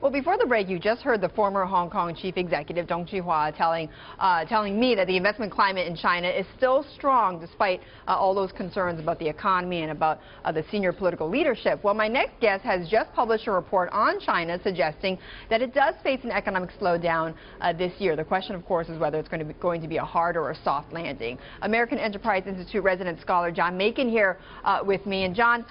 Well, before the break, you just heard the former Hong Kong chief executive, Dong Chuhua, telling me that the investment climate in China is still strong despite all those concerns about the economy and about the senior political leadership. Well, my next guest has just published a report on China suggesting that it does face an economic slowdown this year. The question, of course, is whether it's going to be a hard or a soft landing. American Enterprise Institute resident scholar John Makin here with me. And John,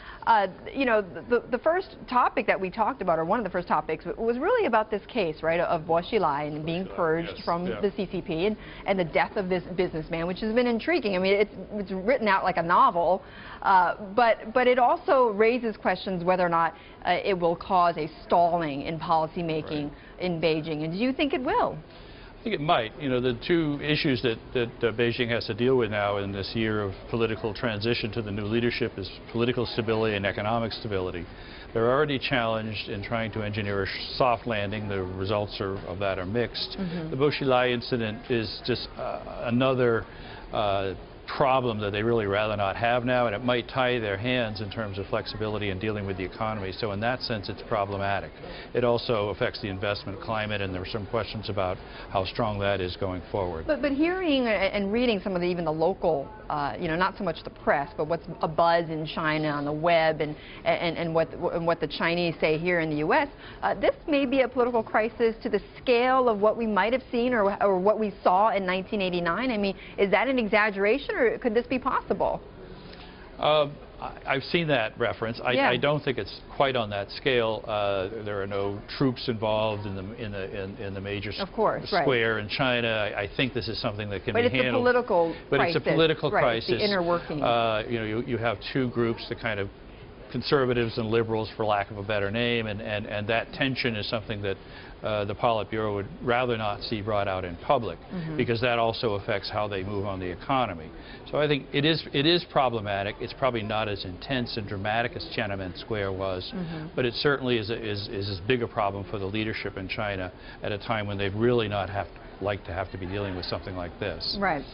you know, the first topic that we talked about, or one of the first topics, was really about this case, right, of Bo Xilai and being purged from the CCP and the death of this businessman, which has been intriguing. I mean, it's written out like a novel, but it also raises questions whether or not it will cause a stalling in policymaking in Beijing. And do you think it will? I think it might. You know, the two issues that Beijing has to deal with now in this year of political transition to the new leadership is political stability and economic stability. They're already challenged in trying to engineer a soft landing. The results of that are mixed. The Bo Xilai incident is just another problem that they really rather not have now, and it might tie their hands in terms of flexibility in dealing with the economy. So in that sense, it's problematic. It also affects the investment climate, and there are some questions about how strong that is going forward. But hearing and reading some of even the local, you know, not so much the press, but what's a buzz in China on the web and what the Chinese say here in the U.S., this may be a political crisis to the scale of what we might have seen or what we saw in 1989. I mean, is that an exaggeration, or could this be possible? I've seen that reference. I don't think it's quite on that scale. There are no troops involved in the major square in China. I think this is something that can be handled. But it's a political crisis. But it's a political crisis. The inner workings. You know, you have two groups, the kind of conservatives and liberals, for lack of a better name, and that tension is something that the Politburo would rather not see brought out in public, because that also affects how they move on the economy. So I think it is problematic. It's probably not as intense and dramatic as Tiananmen Square was, but it certainly is as big a problem for the leadership in China at a time when they'd really not like to have to be dealing with something like this. Right.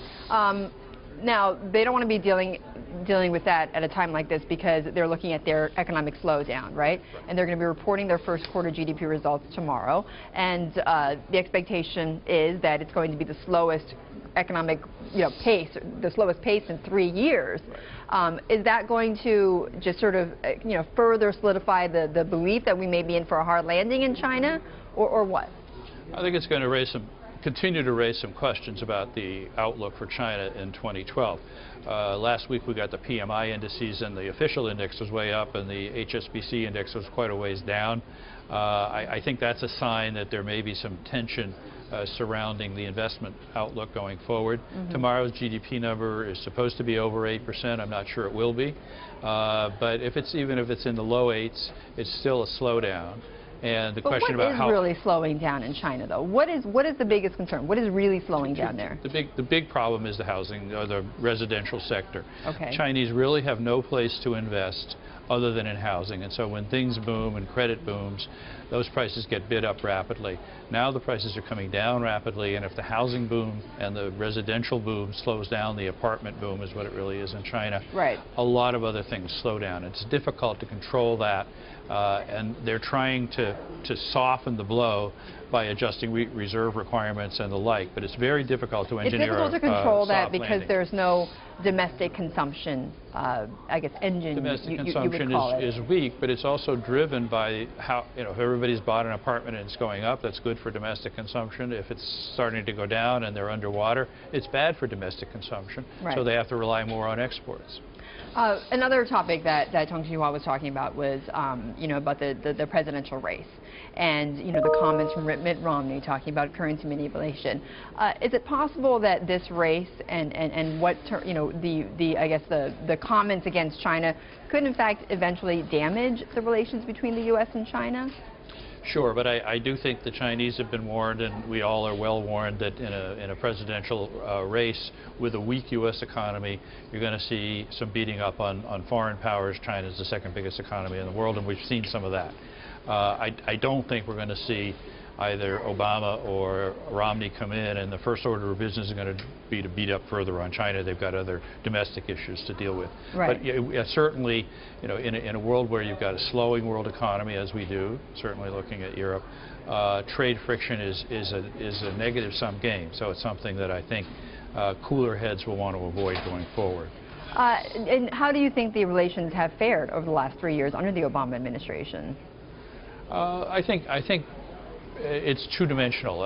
Now, they don't want to be dealing with that at a time like this because they're looking at their economic slowdown, right? And they're going to be reporting their first quarter GDP results tomorrow. And the expectation is that it's going to be the slowest economic pace, the slowest pace in 3 years. Is that going to just sort of further solidify the belief that we may be in for a hard landing in China, or what? I think it's going to continue to raise some questions about the outlook for China in 2012. Last week we got the PMI indices, and the official index was way up, and the HSBC index was quite a ways down. I think that's a sign that there may be some tension surrounding the investment outlook going forward. Tomorrow's GDP number is supposed to be over 8%. I'm not sure it will be. But even if it's in the low 8s, it's still a slowdown. And the question about how really slowing down in China, though? What is the biggest concern? What is really slowing down there? The big problem is the housing, or the residential sector. Okay. Chinese really have no place to invest other than in housing, and so when things boom and credit booms, those prices get bid up rapidly. Now the prices are coming down rapidly, and if the housing boom and the residential boom slows down, the apartment boom is what it really is in China. Right. A lot of other things slow down. It's difficult to control that, and they're trying to soften the blow by adjusting reserve requirements and the like, but it's very difficult to engineer. It's difficult to control that because landing. There's no domestic consumption, I guess, engine. Domestic you consumption would call it. is weak, but it's also driven by how, if everybody's bought an apartment and it's going up, that's good for domestic consumption. If it's starting to go down and they're underwater, it's bad for domestic consumption. Right. So they have to rely more on exports. Another topic that Dong Chuhua was talking about was, about the presidential race, and the comments from Mitt Romney talking about currency manipulation. Is it possible that this race and what the comments against China could in fact eventually damage the relations between the U.S. and China? Sure, but I do think the Chinese have been warned, and we all are well warned, that in a presidential race with a weak U.S. economy, you're going to see some beating up on foreign powers. China is the second biggest economy in the world, and we've seen some of that. I don't think we're going to see either Obama or Romney come in, and the first order of business is going to be to beat up further on China. They've got other domestic issues to deal with. Right. But certainly, in a world where you've got a slowing world economy, as we do, certainly looking at Europe, trade friction is a negative-sum game. So it's something that I think cooler heads will want to avoid going forward. And how do you think the relations have fared over the last 3 years under the Obama administration? I think it's two-dimensional.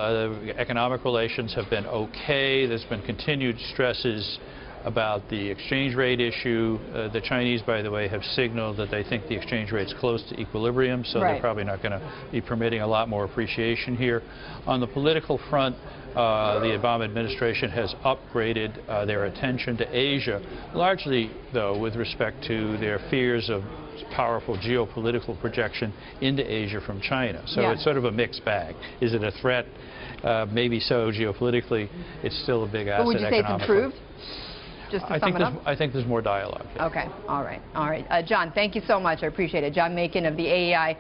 Economic relations have been okay. There's been continued stresses about the exchange rate issue. The Chinese, by the way, have signaled that they think the exchange rate's close to equilibrium, so they're probably not going to be permitting a lot more appreciation here. On the political front, the Obama administration has upgraded their attention to Asia, largely, though, with respect to their fears of powerful geopolitical projection into Asia from China. So it's sort of a mixed bag. Is it a threat? Maybe so geopolitically. It's still a big asset. But would you say it's improved? Just to sum it up? I think there's more dialogue. Yeah. Okay. All right. John, thank you so much. I appreciate it. John Makin of the AEI.